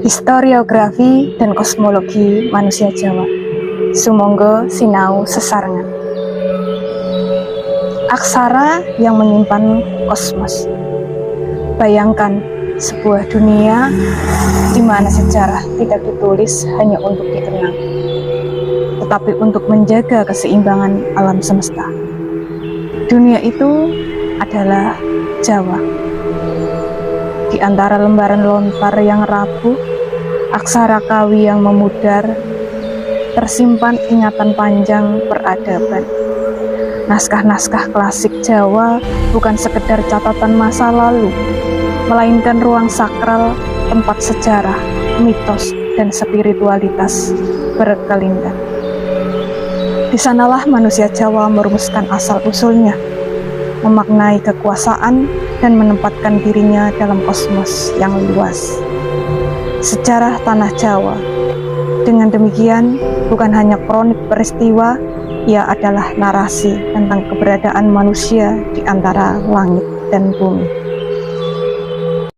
Historiografi dan kosmologi manusia Jawa. Sumangga sinau sesarengan. Aksara yang menyimpan kosmos. Bayangkan sebuah dunia di mana sejarah tidak ditulis hanya untuk dikenang, tetapi untuk menjaga keseimbangan alam semesta. Dunia itu adalah Jawa. Di antara lembaran lontar yang rapuh, aksara kawi yang memudar, tersimpan ingatan panjang peradaban. Naskah-naskah klasik Jawa bukan sekedar catatan masa lalu, melainkan ruang sakral, tempat sejarah, mitos, dan spiritualitas berkelindang. Di sanalah manusia Jawa merumuskan asal-usulnya, memaknai kekuasaan, dan menempatkan dirinya dalam kosmos yang luas. Sejarah tanah Jawa. Dengan demikian, bukan hanya kronik peristiwa, ia adalah narasi tentang keberadaan manusia di antara langit dan bumi.